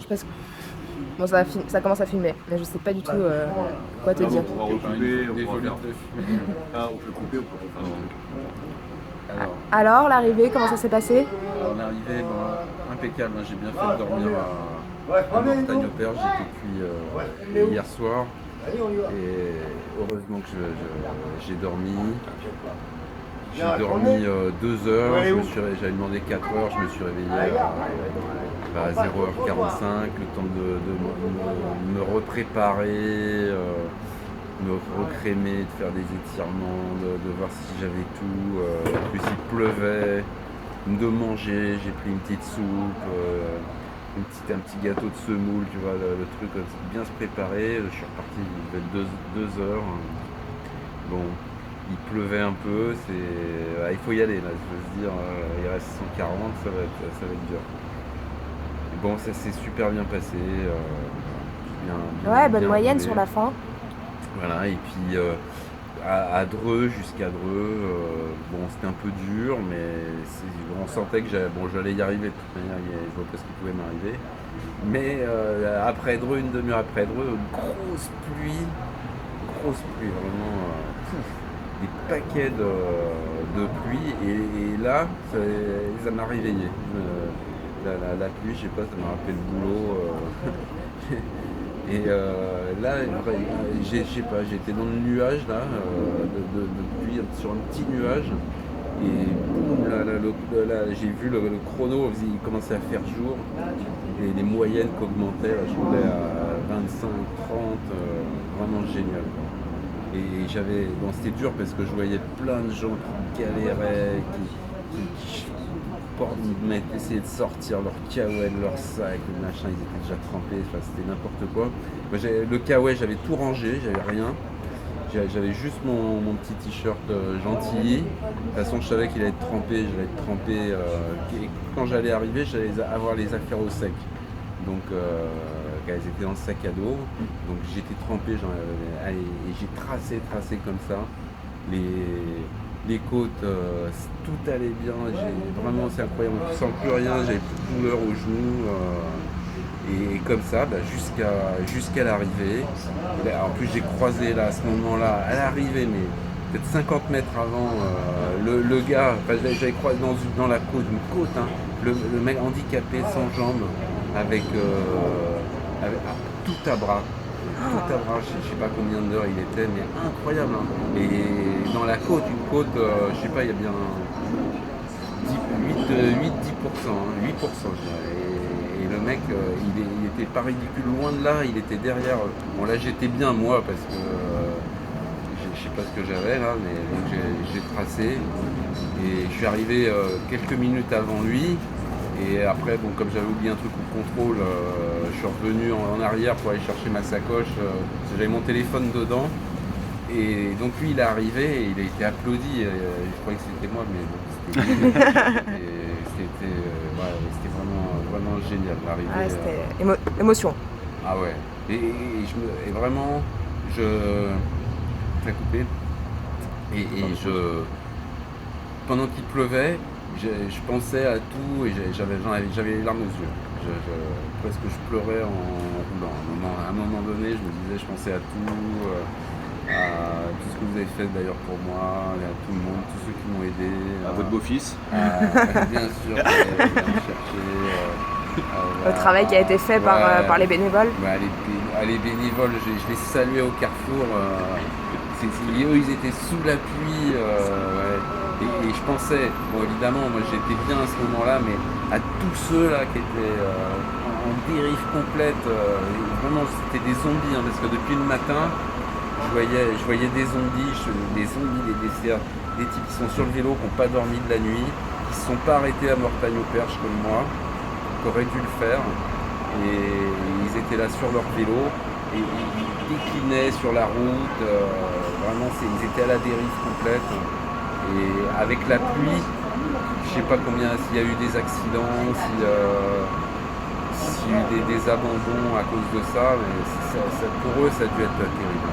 Je pense que... Bon, ça commence à filmer, mais je sais pas du tout quoi te Là, dire. on pourra recouper, on pourra faire. filmer. Ah, on peut couper, on peut refaire. Alors, Alors, l'arrivée, comment ça s'est passé? on est arrivé impeccable, hein. J'ai bien fait de dormir à Mortagne-au-Perche, j'étais cuit hier soir et heureusement que j'ai dormi. J'ai dormi 2 heures, j'avais demandé 4 heures, je me suis réveillé à 0h45, le temps de me repréparer, me recrémer, de faire des étirements, de voir si j'avais tout. En plus il pleuvait, de manger, j'ai pris une petite soupe, un petit gâteau de semoule, tu vois, le truc, bien se préparer. Je suis reparti, il devait être 2 heures. Bon, il pleuvait un peu, il faut y aller là, je veux dire, il reste 140, ça va être dur. Et bon, ça s'est super bien passé. Ouais, bonne bien moyenne roulé. sur la fin. Voilà, et puis à Dreux, jusqu'à Dreux, bon, c'était un peu dur, mais on sentait que j'allais y arriver. De toute manière, je vois pas ce qui pouvait m'arriver. Mais après Dreux, une demi-heure après Dreux, grosse pluie, vraiment, des paquets de pluie, et là, ça m'a réveillé. La pluie, je sais pas, ça m'a rappelé le boulot. Et là, je sais pas, j'étais dans le nuage là, de pluie, sur un petit nuage, et boum, là, j'ai vu le chrono, il commençait à faire jour, et les moyennes qu'augmentaient, là, je roulais à 25, 30, vraiment génial, quoi. Et bon, c'était dur parce que je voyais plein de gens qui galéraient, qui essayaient de sortir leur kawaii, leur sac, le machin, ils étaient déjà trempés, enfin, c'était n'importe quoi. Moi, le kawaii, j'avais tout rangé, j'avais rien. J'avais juste mon petit t-shirt Gentilly. De toute façon, je savais qu'il allait être trempé, et quand j'allais arriver, j'allais avoir les affaires au sec. Donc, elles étaient dans le sac à dos. Donc, j'étais trempé, et j'ai tracé comme ça. Les côtes, tout allait bien. Vraiment, c'est incroyable. Je ne sens plus rien, j'avais plus de douleur aux genoux. Et comme ça, jusqu'à l'arrivée. En plus, j'ai croisé là, à ce moment-là, à l'arrivée, mais peut-être 50 mètres avant, le gars, j'avais croisé dans la côte, une côte, hein, le mec handicapé, sans jambes, avec tout à bras. Tout à bras, je sais pas combien d'heures il était, mais incroyable, hein. Et dans la côte, une côte, je sais pas, il y a bien 8-10%, hein, 8%, je dirais. Et le mec, il était pas ridicule, loin de là, il était derrière. Bon, là j'étais bien moi, parce que je sais pas ce que j'avais là, mais donc j'ai tracé. Et je suis arrivé quelques minutes avant lui. Et après, bon, comme j'avais oublié un truc au contrôle, je suis revenu en arrière pour aller chercher ma sacoche, parce que j'avais mon téléphone dedans. Et donc lui, il est arrivé et il a été applaudi. Je croyais que c'était moi, mais bon, c'était vraiment génial l'arrivée. Ouais, c'était émotion. Ah ouais. Et vraiment, très coupé. Pendant qu'il pleuvait, je pensais à tout, et j'avais les larmes aux yeux. Presque je pleurais en roulant. À un moment donné, je me disais, je pensais à tout, à tout ce que vous avez fait d'ailleurs pour moi, à tout le monde, tous ceux qui m'ont aidé. À votre beau-fils. Bien sûr, j'allais me chercher. Le travail qui a été fait par les bénévoles. Les bénévoles, je les saluais au carrefour. Eux, ils étaient sous la pluie. Et je pensais, bon évidemment, moi j'étais bien à ce moment-là, mais à tous ceux-là qui étaient en dérive complète, vraiment c'était des zombies, hein, parce que depuis le matin, je voyais des zombies, des types qui sont sur le vélo, qui n'ont pas dormi de la nuit, qui ne se sont pas arrêtés à Mortagne-au-Perche comme moi, qui auraient dû le faire, et ils étaient là sur leur vélo, et ils déclinaient sur la route, vraiment ils étaient à la dérive complète. Et avec la pluie, je sais pas s'il y a eu des accidents, s'il y a eu des abandons à cause de ça, mais pour eux ça a dû être terrible.